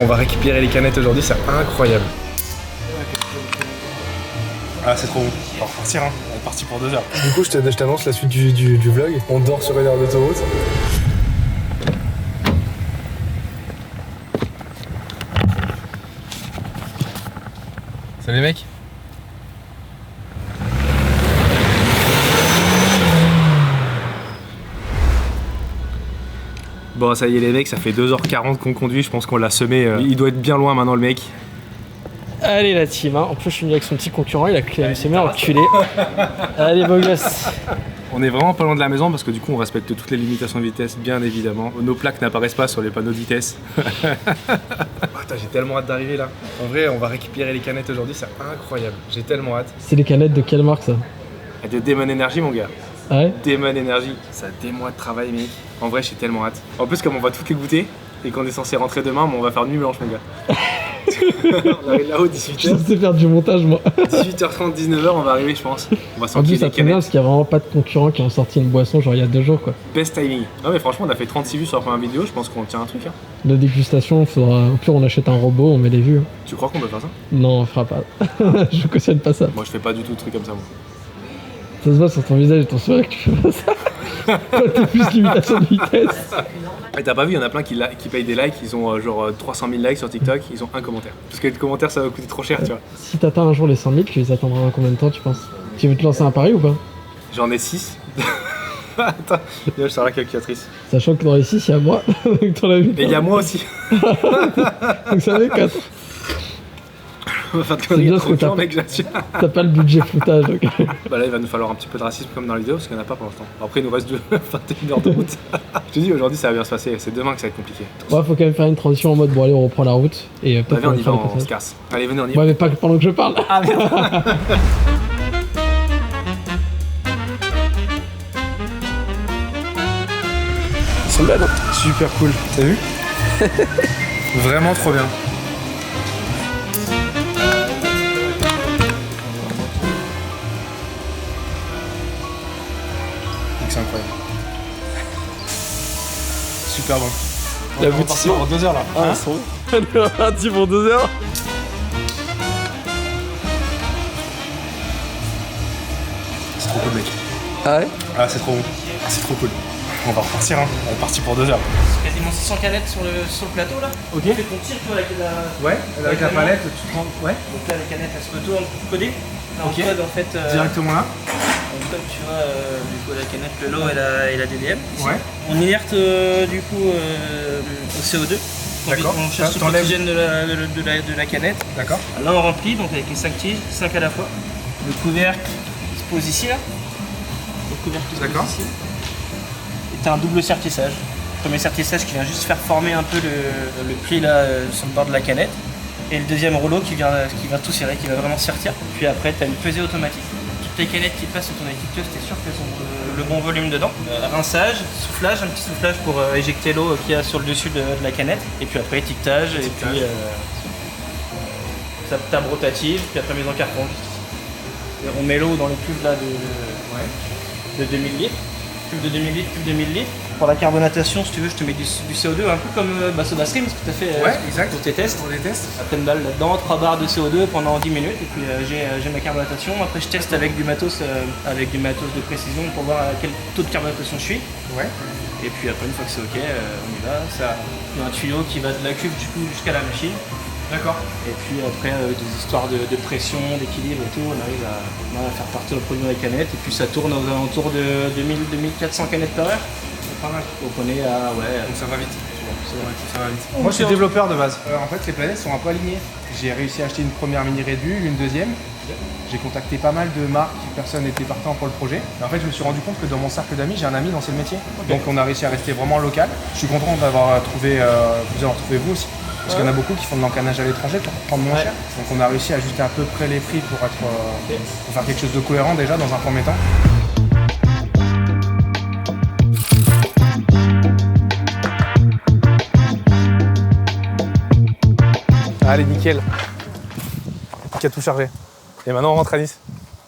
On va récupérer les canettes aujourd'hui, c'est incroyable. Ah, c'est trop bon. On va repartir, hein. On est parti pour 2 heures. Du coup, je t'annonce la suite du vlog. On dort sur une aire d'autoroute. Salut les mecs. Bon, ça y est les mecs, ça fait 2h40 qu'on conduit, je pense qu'on l'a semé. Il doit être bien loin maintenant le mec. Allez la team, hein. En plus je suis venu avec son petit concurrent, il a semé enculé. Allez beau gosse. On est vraiment pas loin de la maison parce que du coup on respecte toutes les limitations de vitesse, bien évidemment. Nos plaques n'apparaissent pas sur les panneaux de vitesse. Putain, j'ai tellement hâte d'arriver là. En vrai, on va récupérer les canettes aujourd'hui, c'est incroyable. J'ai tellement hâte. C'est les canettes de quelle marque ça? De Demon Energy mon gars. Ah ouais? Demon Energy. Ça a des mois de travail mec. En vrai, j'ai tellement hâte. En plus, comme on va toutes les goûter et qu'on est censé rentrer demain, on va faire nuit blanche mon gars. On arrive là-haut 18h. Je sais faire du montage moi. 18h30, 19h, on va arriver je pense. On va En s'enquiller plus ça les tombe bien parce canettes. qu'il n'y a vraiment pas de concurrents qui ont sorti une boisson genre il y a 2 jours quoi. Best timing. Non mais franchement, on a fait 36 vues sur la première vidéo, je pense qu'on tient un truc. Hein. De dégustation, faudra... au pire on achète un robot, on met les vues. Tu crois qu'on peut faire ça? Non on fera pas. Je cautionne pas ça. Moi je fais pas du tout de trucs comme ça moi. Ça se voit sur ton visage et ton sourire que tu fais pas ça. Toi t'es plus limitation de vitesse. Et t'as pas vu, il y en a plein qui payent des likes, ils ont genre 300 000 likes sur TikTok, ils ont un commentaire. Parce que les commentaires ça va coûter trop cher tu vois. Si t'atteins un jour les 100 000, tu les attendras en combien de temps tu penses? Tu veux te lancer un pari ou pas? J'en ai 6. Attends, je sors la calculatrice. Sachant que dans les 6 il y a moi. Donc t'en as vu. Et il y a moi aussi. Donc ça fait 4. On va faire de C'est conneries bien trop ce que t'as chiant, mec, j'assure. T'as pas le budget foutage donc. Bah là il va nous falloir un petit peu de racisme comme dans la vidéo parce qu'il n'y en a pas pour l'instant. Après il nous reste 21 heures de route. Je te dis aujourd'hui ça va bien se passer, c'est demain que ça va être compliqué. Ouais, faut quand même faire une transition en mode bon allez on reprend la route et Bah, peut-être viens, on qu'on y va va, faire le on se passage. casse. Allez venez on y va. Ouais mais pas pendant que je parle. Ah merde. Ils sont belles. Super cool, t'as vu? Vraiment trop bien. C'est incroyable. Super bon. La On est reparti pour 2 heures là. Ah, ils sont on est reparti pour 2 heures. C'est trop cool mec. Ah ouais? Ah, c'est trop bon. Ah, c'est trop cool. On va repartir, hein. On est parti pour 2 heures. Quasiment 600 canettes sur le plateau là. Ok. Tu fais ton tir toi avec la. Ouais, avec la palette, tu prends. Ouais. Donc là les canettes elles se retournent codées. Là on Ok. code en fait. Directement là. On code tu vois du coup la canette, le lot et la DDM. Ici. Ouais. On inerte du coup au CO2. D'accord. On cherche tout T'enlèves- l'oxygène de la canette. D'accord. Là on remplit donc avec les 5 tiges, 5 à la fois. Le couvercle se pose ici là. Le couvercle se D'accord. pose ici. Et t'as un double sertissage. Premier sertissage qui vient juste faire former un peu le pli là sur le bord de la canette. Et le deuxième rouleau qui vient tout serrer, qui va vraiment sertir. Puis après t'as une pesée automatique. Toutes les canettes qui passent sur ton étiqueteuse, t'es sûr qu'elles ont le bon volume dedans. Rinçage, soufflage, un petit soufflage pour éjecter l'eau qu'il y a sur le dessus de la canette. Et puis après étiquetage, et puis table rotative, puis après mise en carton. Et on met l'eau dans les cubes là de 2000 litres. Cube de 2000 litres, cube de 1000 litres. Pour la carbonatation, si tu veux, je te mets du CO2, un peu comme SodaStream, ce que tu as fait Ouais, exact. pour tes tests. Pour les tests. À pleine balle là-dedans, 3 barres de CO2 pendant 10 minutes, et puis j'ai ma carbonatation. Après, je teste avec du matos de précision pour voir à quel taux de carbonatation je suis. Ouais. Et puis après, une fois que c'est ok, on y va. Il y a un tuyau qui va de la cuve du coup jusqu'à la machine. D'accord. Et puis après, des histoires de pression, d'équilibre et tout, on arrive à faire partir le produit dans les canettes. Et puis ça tourne aux alentours de 2000-2400 canettes par heure. C'est pas mal. Donc on est à Donc ça va vite. Ça va vite. On Moi je suis fait- développeur de base. En fait les planètes sont un peu alignées. J'ai réussi à acheter une première mini Redbull, une deuxième. J'ai contacté pas mal de marques, personne n'était partant pour le projet. Et en fait je me suis rendu compte que dans mon cercle d'amis j'ai un ami dans ce métier. Donc on a réussi à rester vraiment local. Je suis content d'avoir trouvé, vous avoir trouvé vous aussi. Parce qu'il y en a beaucoup qui font de l'encanage à l'étranger pour prendre moins cher. Donc on a réussi à ajuster à peu près les prix pour faire quelque chose de cohérent déjà dans un premier temps. Allez, nickel. Qui a tout chargé. Et maintenant, on rentre à Nice.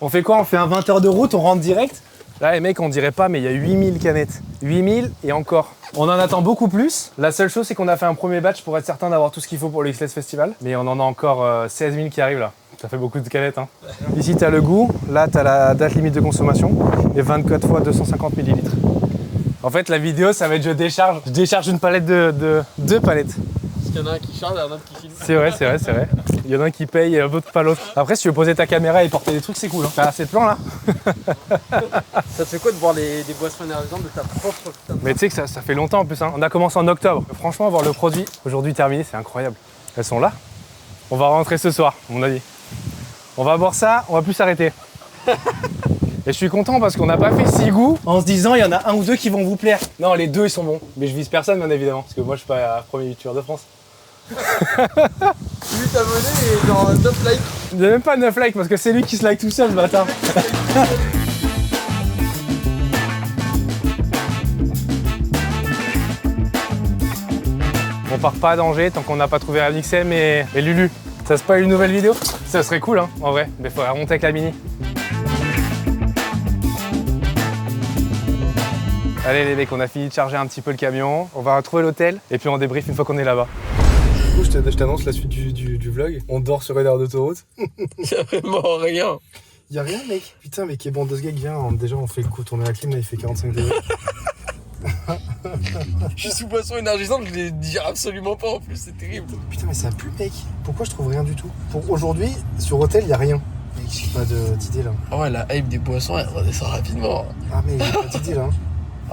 On fait quoi? On fait un 20 heures de route, on rentre direct? Là, les mecs, on dirait pas, mais il y a 8000 canettes. 8000 et encore. On en attend beaucoup plus. La seule chose, c'est qu'on a fait un premier batch pour être certain d'avoir tout ce qu'il faut pour le X-Less Festival. Mais on en a encore 16 000 qui arrivent là. Ça fait beaucoup de canettes. Hein. Ici, tu as le goût. Là, tu as la date limite de consommation. Et 24 fois 250 ml. En fait, la vidéo, ça va être je décharge une palette de 2 palettes. Parce qu'il y en a un qui charge et un autre qui filme. C'est vrai. Il y en a un qui paye et l'autre pas l'autre. Après, si tu veux poser ta caméra et porter des trucs, c'est cool. Hein. T'as assez de plans là. Ça te fait quoi de boire des boissons énergisantes de ta propre putain de... Mais tu sais que ça fait longtemps en plus. Hein. On a commencé en octobre. Franchement, voir le produit aujourd'hui terminé, c'est incroyable. Elles sont là. On va rentrer ce soir, à mon avis. On va boire ça, on va plus s'arrêter. Et je suis content parce qu'on n'a pas fait 6 goûts en se disant il y en a un ou deux qui vont vous plaire. Non, les 2 ils sont bons. Mais je vise personne bien évidemment, parce que moi je suis pas premier youtubeur de France. 8 abonnés et genre 9 likes. Il n'y a même pas 9 likes parce que c'est lui qui se like tout seul ce bâtard. On part pas à danger tant qu'on n'a pas trouvé Amixem et Lulu. Ça se passe une nouvelle vidéo? Ça serait cool hein, en vrai, mais faudrait remonter avec la mini. Allez les mecs, on a fini de charger un petit peu le camion, on va retrouver l'hôtel et puis on débrief une fois qu'on est là-bas. Du coup, je t'annonce la suite du vlog. On dort sur une aire d'autoroute. Y'a vraiment rien. Y'a rien mec. Putain mec, bon, deux gars qui vient, déjà on fait le coup, tourner la clim, là il fait 45 degrés. Je suis sous boisson énergisante, je les dis absolument pas en plus, c'est terrible. Putain mais ça pue mec. Pourquoi je trouve rien du tout? Pour aujourd'hui, sur hôtel, y'a rien. Mec, j'ai pas d'idée là. Ah ouais, la hype des boissons, elle redescend rapidement. Ah mais j'ai pas d'idée là.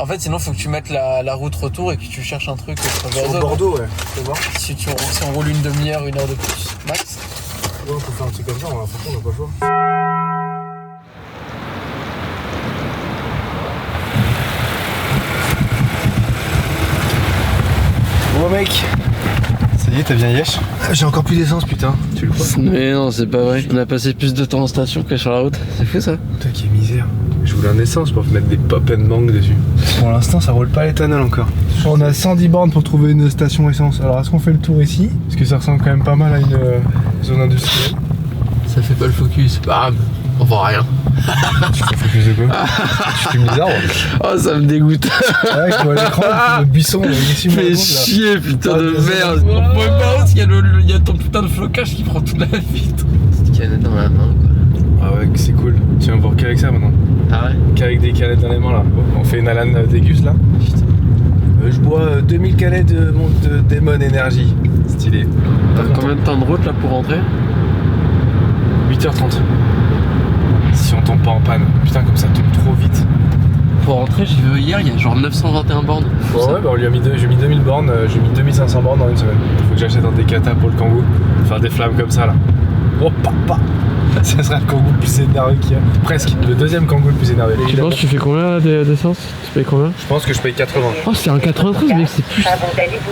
En fait, sinon, faut que tu mettes la route retour et que tu cherches un truc sur Bordeaux, ouais. Faut voir. Si on roule une demi-heure, 1 heure de plus, max. Ouais, on peut faire un truc comme ça, franchement, on n'a pas le choix. Bon mec, ça y est, t'as bien yesh. J'ai encore plus d'essence putain, tu le crois? Mais non, c'est pas vrai. On a passé plus de temps en station que sur la route. C'est fou ça. Putain, quelle misère. Je voulais un essence pour mettre des pop and bang dessus. Pour l'instant, ça roule pas l'éthanol encore. On a 110 bornes pour trouver une station essence. Alors, est-ce qu'on fait le tour ici? Parce que ça ressemble quand même pas mal à une zone industrielle. Ça fait pas le focus. Bam, on voit rien. Tu fais focus de quoi? Je suis bizarre. Oh, ça me dégoûte. Ouais, je vois l'écran, le buisson, ici, fais chier, putain de merde. On pouvait pas parce qu'il y a ton putain de flocage qui prend toute la vitre. Cette canette dans la main, quoi. Ah ouais, c'est cool. Tu vas me voir qu'avec ça maintenant. Ah ouais? Qu'avec des canettes dans les mains là. On fait une Alan déguste là. Putain. Je bois 2000 canettes de Demon Energy. Stylé. Combien de temps de route là pour rentrer? 8h30. Si on tombe pas en panne. Putain, comme ça tombe trop vite. Pour rentrer, j'ai vu hier, il y a genre 921 bornes. Ouais, bah on lui a mis j'ai mis 2000 bornes, j'ai mis 2500 bornes dans une semaine. Faut que j'achète un Decathlon pour le Kangoo. Faire des flammes comme ça là. Oh papa. Ça sera le Kangoo le plus énervé qu'il y a. Presque, le deuxième Kangoo le plus énervé. Tu penses que tu fais combien d'essence? Tu payes combien? Je pense que je paye 80. Oh, c'est un 93, mec, c'est plus.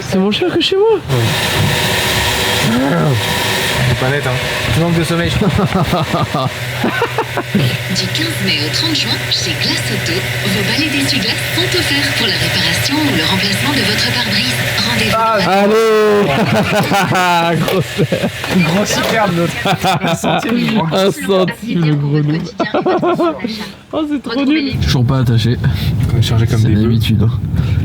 C'est moins cher que chez moi. C'est pas net, hein. Tu manques de sommeil, je crois. Du 15 mai au 30 juin, chez Glace Auto, vos balais d'essuie-glace sont offerts pour la réparation ou le remplacement de votre pare-brise. Rendez-vous. Allez. Grosse hyper de l'autre. Un centime le gros noob. Oh, c'est trop nul. Toujours pas attaché. On est chargé comme des bœufs. d'habitude. Hein.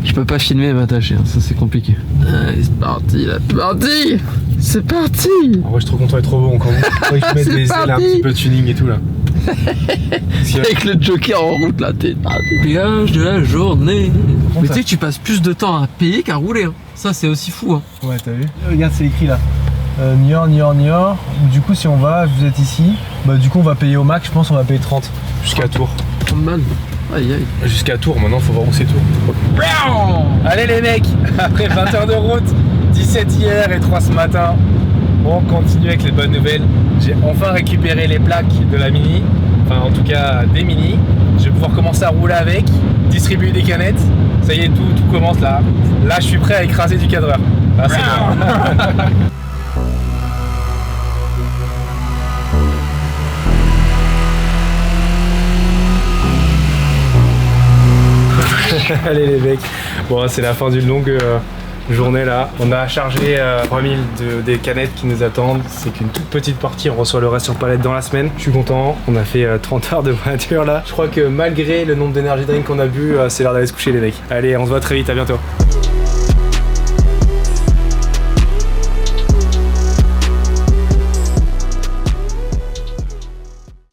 Je peux pas filmer et m'attacher, hein. Ça c'est compliqué. Allez, c'est parti, là, c'est parti. C'est parti. En vrai, je suis trop content, il est trop beau. Encore il faut mettre des ailes, un petit peu de tuning et tout là. Avec le Joker en route là, t'es péage de la journée. Mais tu sais que tu passes plus de temps à payer qu'à rouler. Hein. Ça c'est aussi fou. Hein. Ouais, t'as vu? Regarde, c'est écrit là. Niort. Du coup, si on va, vous êtes ici. Bah, du coup, on va payer au max. Je pense on va payer 30 jusqu'à Tours. 30 balles. Aïe aïe. Jusqu'à Tours, maintenant, faut voir où c'est Tours. Allez les mecs, après 20 heures de route, 17 hier et 3 ce matin, on continue avec les bonnes nouvelles. J'ai enfin récupéré les plaques de la Mini, enfin en tout cas des Mini. Je vais pouvoir commencer à rouler avec, distribuer des canettes. Ça y est, tout commence là. Là, je suis prêt à écraser du cadreur. Ah, c'est bon. Allez les mecs, bon c'est la fin d'une longue journée là. On a chargé 3000 des canettes qui nous attendent. C'est qu'une toute petite partie, on reçoit le reste sur palette dans la semaine. Je suis content, on a fait 30 heures de voiture là. Je crois que malgré le nombre d'énergie drink qu'on a bu, c'est l'heure d'aller se coucher les mecs. Allez, on se voit très vite, à bientôt.